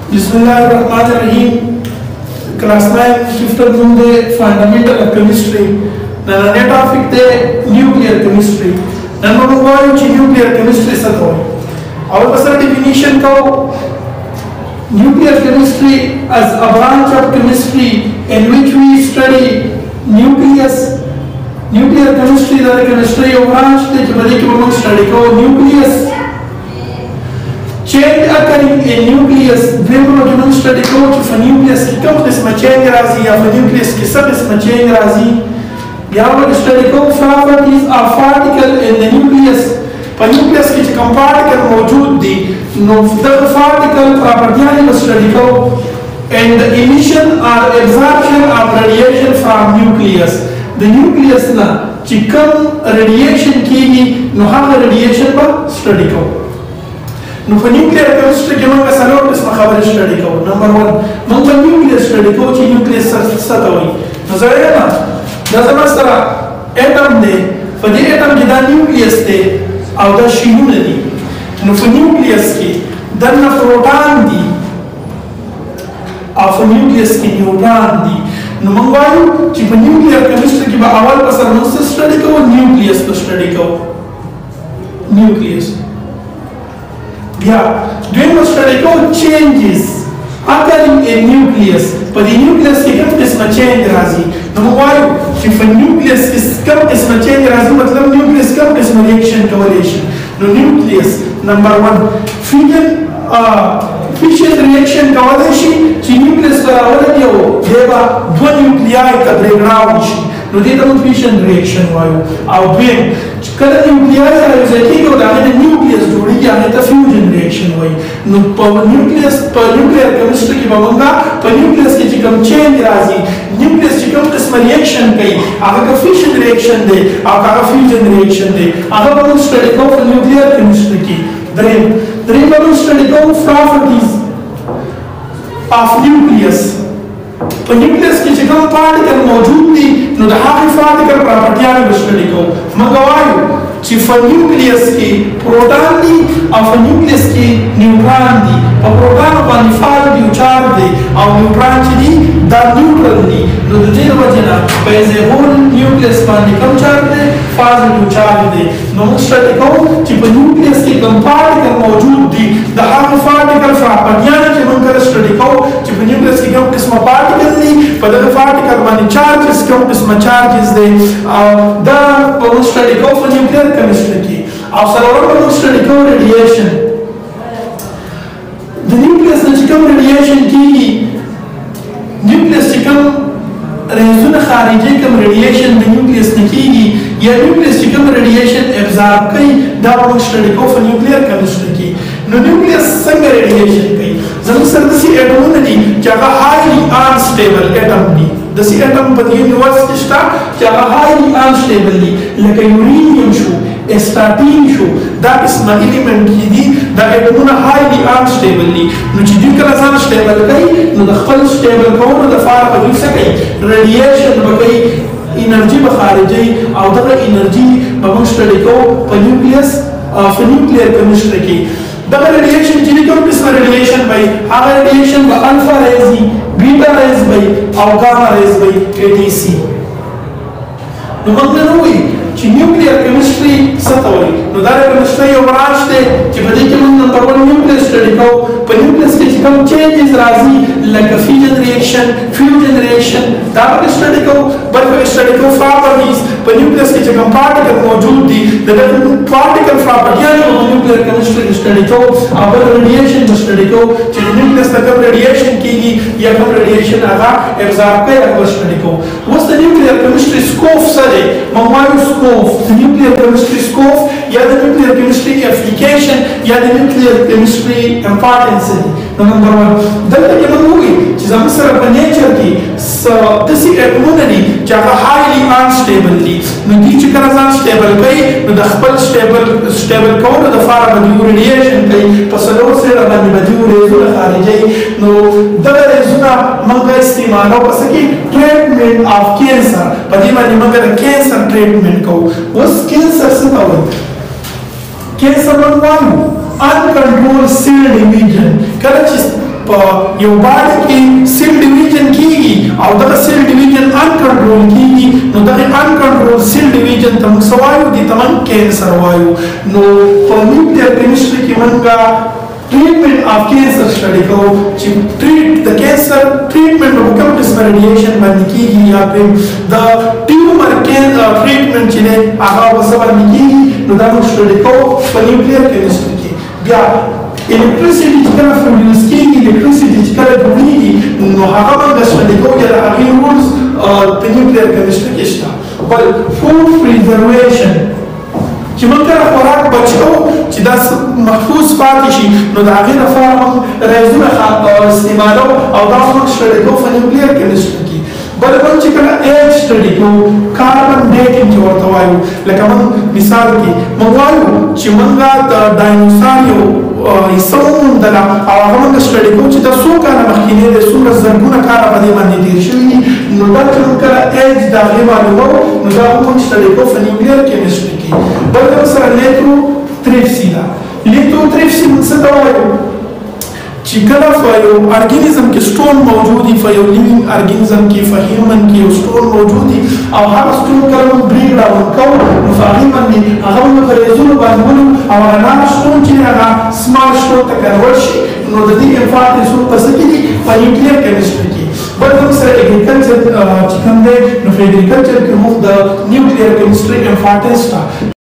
Bismillahirrahmanirrahim. Class 9 shifted from the fundamental of chemistry. Now, the topic is nuclear chemistry. Now, we go to nuclear chemistry. Our definition of nuclear chemistry as a branch of chemistry in which we study nucleus. Nuclear chemistry is a chemistry of branch that we study nucleus. Change occurring in nucleus, we will study for nucleus की कब किस्म change राजी या for nucleus की सब किस्म change राजी यहाँ पर study properties of particle in the nucleus पर nucleus की जो particle मौजूद दी नो the particle properties को study and the emission or absorption of radiation from nucleus the nucleus ना चिकन radiation की नो हर radiation पर study No, for nuclear chemistry, we have a study. Number one, we have nuclear study. Nucleus is atom. For the atom, we have nucleus. For nucleus, then the proton. For nucleus, neutron. For nuclear chemistry, we have a study. Nucleus. Yeah, doing a study called changes occurring in nucleus, but the nucleus is change razi. Number one, if a nucleus is change razi, but nucleus is reaction correlation. The nucleus, number one, fission reaction correlation, the nucleus already have two nuclei that break no data fission reaction vayu aw ben kada nuclei is a key of the nucleus jodi ya ta fusion reaction vayu no nucleus per nuclear chemistry ki bamanga per nucleus ki kam change razi nucleus ki kam qism reaction kai aga fission reaction de aga fusion reaction de aga bam study ko nuclear chemistry ki dream bam study ko properties of nucleus तो nucleus की जगह particle मौजूद थी नो द हाई particle प्रॉपर्टियां में स्टडी को मंगवायो कि फॉर न्यूक्लियस की प्रोटॉन दी और फॉर न्यूक्लियस की न्यूट्रॉन दी और प्रोटॉन पर निफाल दी चार्ज दे और न्यूट्रॉन दी द न्यूट्रल दी नो द जेन वजना पैसे होल न्यूक्लियस पर कम चार्ज दे पॉजिटिव चार्ज दे नो स्टडी को कि फॉर न्यूक्लियस की कम पार्टिकल मौजूद दी द हाई पार्टिकल प्रॉपर्टियां के मंगल स्टडी को कि फॉर न्यूक्लियस की कम किस्म particle but the particle when charges come is charges they the study go for nuclear chemistry also study go radiation the nucleus is come radiation की nucleus come रेज़ोन खारिजी कम radiation the nucleus निकीगी या nucleus कम radiation absorb कई दाव study go for nuclear chemistry की no nucleus संग radiation कई जब सरदसी एटम ने क्या highly unstable atom दी दसी एटम पर यूनिवर्स किस्ता क्या highly unstable दी लेकिन uranium show starting show that is my element की दी that एटम ना highly unstable दी नो चीज़ का लज़ान stable कई नो दखल stable को नो दफार पर यूँ से कई radiation बकई energy बखारिजी और तक energy बमंग study को पर nucleus for nuclear chemistry की double radiation जिन्हें कौन किस्म radiation by आगे radiation by alpha rays beta rays by और gamma rays by ATC तो मतलब हुई कि nuclear chemistry सतावरी तो दारे chemistry ओवराश थे कि बच्चे के मन नंबर वन nuclear study को पर nucleus के जिकम changes राजी like a fusion reaction दारे study को बल्कि study को properties पर nucleus के जिकम particle मौजूद दी the particle properties जो nuclear chemistry study को और radiation study को जो nucleus तक radiation की या कम radiation आगा absorb कर अगर study को what's the nuclear chemistry scope सजे मम्मायु scope the nuclear chemistry scope या the nuclear chemistry application या the nuclear chemistry importance number one दल्ले के मन होगी चीज़ हम सर अपने nature की तसी एटमोनरी चाहे highly unstable ली नतीजे का नज़ार stable कई न दखल stable को न दफार बदियो radiation कई पसलों से रबनी बदियो रेज़ुना खारिजी नो दले रेज़ुना मंगा इस्तेमाल हो पसकी treatment of cancer पदिमा निमंगा cancer treatment को उस cancer से ताऊ cancer मंगवायु uncontrolled cell division कल चीज़ په یو باډي کې سیل ډیویژن کیږي او دا سیل ډیویژن ان کنټرول کیږي نو دا ان کنټرول سیل ډیویژن ته موږ سوایو دي تمام کینسر وایو نو په نیوکلیر کیمستري کې موږ treatment of cancer study کو چې treat the cancer treatment of کوم قسم radiation باندې کیږي یا په د ټیومر کینسر treatment چې نه هغه وسه باندې کیږي نو دا موږ study کو په نیوکلیر کیمستري کې بیا electricity چې کله produce کیږي electricity چې کله جوړیږي نو هغه باندې study کو یا هغه rules په نیوکلیر کیمستري کې شته بل food preservation چې موږ کله خوراک بچو چې دا محفوظ پاتې شي نو د هغې لپاره موږ ریزونه استعمالو او دا موږ سټډي کوو په نیوکلیر کیمستري کې بل موږ چې کله ایج سټډي کوو کاربن ډیټینګ چې ورته وایو لکه موږ مثال کې موږ وایو چې موږ د ډاینوسار یو حصه وموندله او هغه موږ سټډي کوو چې دا څو کاله مخکینی دی څومره زرګونه کاله په دې باندې تېر شوي دي نو دا چې موږ کله ایج د هغې معلوموو نو دا موږ سټډي کوو په نیوکلیر کیمستري کې بل سره لیتروتریپسي ده لیتروتریپسي موږ څه ته وایو چې کله په یو ارګینیزم کې سټون موجود وي په یو لیوینګ ارګینیزم کې په هیومن کې یو سټون موجود وي او هغه سټون کله موږ بریک ډاون کوو نو په هغې باندې هغه موږ په ریزونو باندې ولو او هغه نان سټون چې هغه سمال سټون ته کنورټ شي نو د دې انفارکټ ریزون په څه کې دي په نیوکلیر کیمستري کې بل موږ سره اګریکلچر چې کوم دی نو په اګریکلچر کې موږ د نیوکلیر کیمستري امپارټنس ته